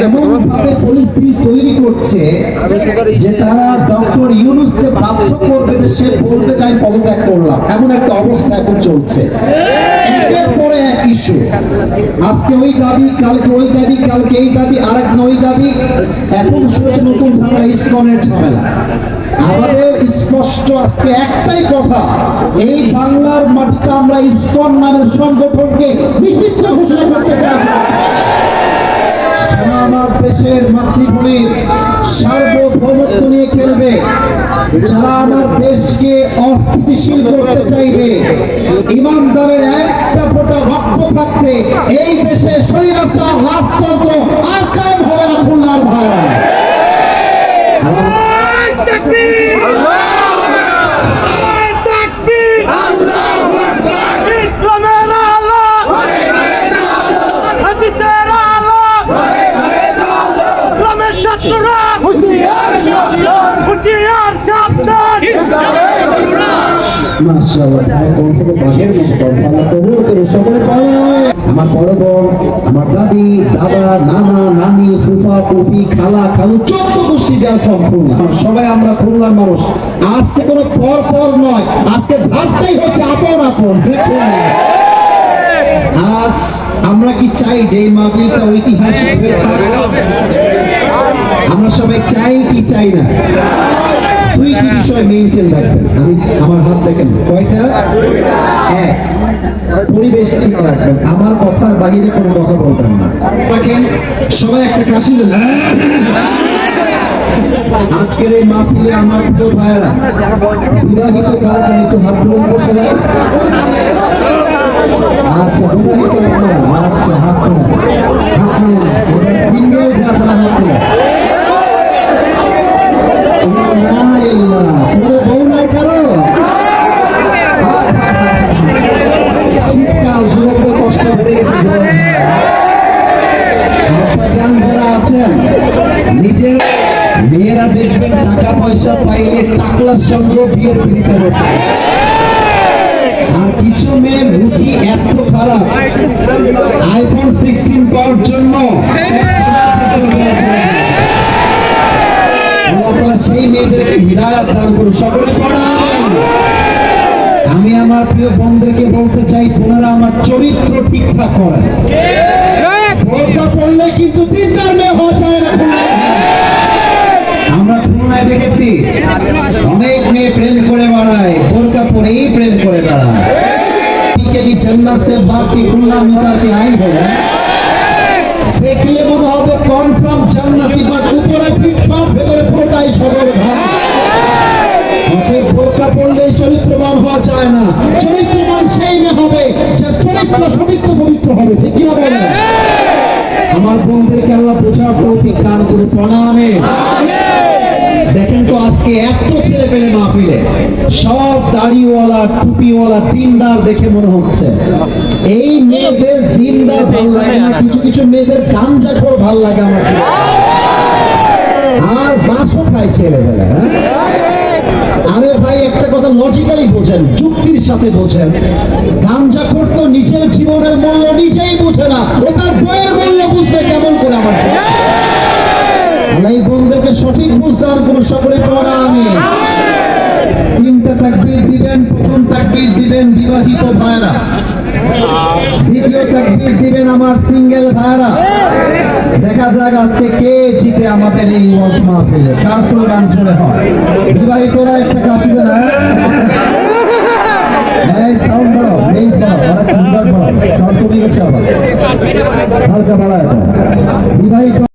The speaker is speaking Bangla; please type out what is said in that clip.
এমনভাবে পরিস্থিতি তৈরি করছে যে তারা ডক্টর ইউনূসকে বাধ্য করবে যে সে বলবে যে আমি পদত্যাগ করলাম। এমন একটা অবস্থা এখন চলছে, একের পরে এক ইস্যু। আজকে ওই দাবি, কালকে ওই দাবি, কালকে এই দাবি, আরেকদিন ওই দাবি। এখন শুনছে নতুন ঝামেলা, ইসকনের ঝামেলা। আমাদের স্পষ্ট আজকে একটাই কথা, এই বাংলার মাটিতে আমরা ইসকন নামের সংগঠনকে নিষিদ্ধ ঘোষণা করতে চাই। যারা আমার দেশের মাতৃভূমির সার্বভৌমত্ব নিয়ে খেলবে, যারা আমার দেশকে অস্থিতিশীল করতে চাইবে, ইমানদারের একটা ফোঁটা রক্ত থাকতে এই দেশে স্বৈরাচার রাজতন্ত্র আর কায়েম হবে না। খুলনার ভাই, আমার বড় বোন, আমার দাদি, দাদা, নানা, নানি, ফুফা, ফুফি, খালা, খালু, 14 গোষ্ঠী দেওয়া সম্পূর্ণ সবাই আমরা খুলনার মানুষ। আজকে কোনো পর পর নয়, আজকে ভাবতেই হচ্ছে আপন আপন। দেখুন আজ আমরা কি চাই যে এই মাহফিলটা ঐতিহাসিক হয়ে থাক? আমরা সবাই চাই কি চাই না? দুইটি বিষয় মেইনটেইন রাখবেন। আমি আমার হাত দেখেন কয়টা? এক, পরিবেশ ঠিক রাখবেন। আমার কথার বাইরে কোনো কথা বলবেন না। দেখেন সবাই একটা কাশি দিন। আজকের এই মাহফিলে আমার প্রিয় ভাইয়েরা, বিবাহিত কারা একটু হাত তুলে বসে। আচ্ছা বিবাহিত আপনারা, আচ্ছা হাত তুলে, হাত তুলে। এবার সিঙ্গেল যে আপনারা হাত তুলে। শীতকাল, যুবকদের কষ্ট বেড়ে গেছে। যারা আছেন নিজের মেয়েরা দেখবেন টাকা পয়সা পাইলে টাকলার সঙ্গে বিয়ের পিড়িতে বসে। আর কিছু মেয়ের রুচি এত খারাপ, আইফোন 16 পাওয়ার জন্য সেই মেয়েদেরকে হিদায়াত দান করুন। সকলে পড়ান। আমি আমার প্রিয় বোনদেরকে বলতে চাই, বোনেরা আমার চরিত্র ঠিকঠাক করেন। বোরকা পড়লে কিন্তু দিনদার মেয়ে হওয়া যায় না। আমরা খুলনায় দেখেছি অনেক মেয়ে প্রেম করে বেড়ায়, বোরকা পরেই প্রেম করে বেড়ায়। জান্নাত সে বাকি খুলনা মিটারকে আই হয়, দেখলে মনে হবে কনফার্ম জান্নাতি, বাট উপরে ফিটফাট, ভেতরে পুরোটাই সদর ঘাট। বোরকা পড়লে চরিত্রবান হওয়া যায় না। চরিত্রবান সেই মেয়ে হবে যার চরিত্র সঠিক পবিত্র হবে। ঠিক কিনা বলেন? আমার বোনদেরকে আল্লাহ বোঝার তৌফিক দান করুন। প্রণামে দেখেন তো আজকে এত ছেলে পেলে মাহফিলে সব দাড়িওয়ালা, টুপিওয়ালা, দিনদার দেখে মনে হচ্ছে। এই মেয়েদের দিনদার ভালো লাগে না, কিছু কিছু মেয়েদের গাঞ্জাখোর ভালো লাগে আমার। আর বাসও খায় ছেলেবেলা। আরে ভাই একটা কথা লজিক্যালি বোঝেন, যুক্তির সাথে বোঝেন। গাঞ্জাখোর তো নিজের জীবনের মূল্য নিজেই বুঝে না, ওটার বইয়ের মূল্য বুঝবে কেমন করে? আমার এই বোনদেরকে সঠিক বুঝদার কোন সকলে পড়া। আমি 3টা তাকবীর দিবেন। প্রথম তাকবীর দিবেন বিবাহিত ভাইরা, দ্বিতীয় তাকবীর দিবেন আমার সিঙ্গেল ভাইরা। দেখা যাক আজকে কে জিতে আমাদের এই ওয়াজ মাহফিলে, কার স্লোগান জোরে হয়। বিবাহিতরা একটা কাশি দেন। এই সাউন্ড বাড়াও, এই বাড়াও, আর কনভার্ট বাড়াও। সাউন্ড কমে গেছে আবার, হালকা বাড়াও। বিবাহিত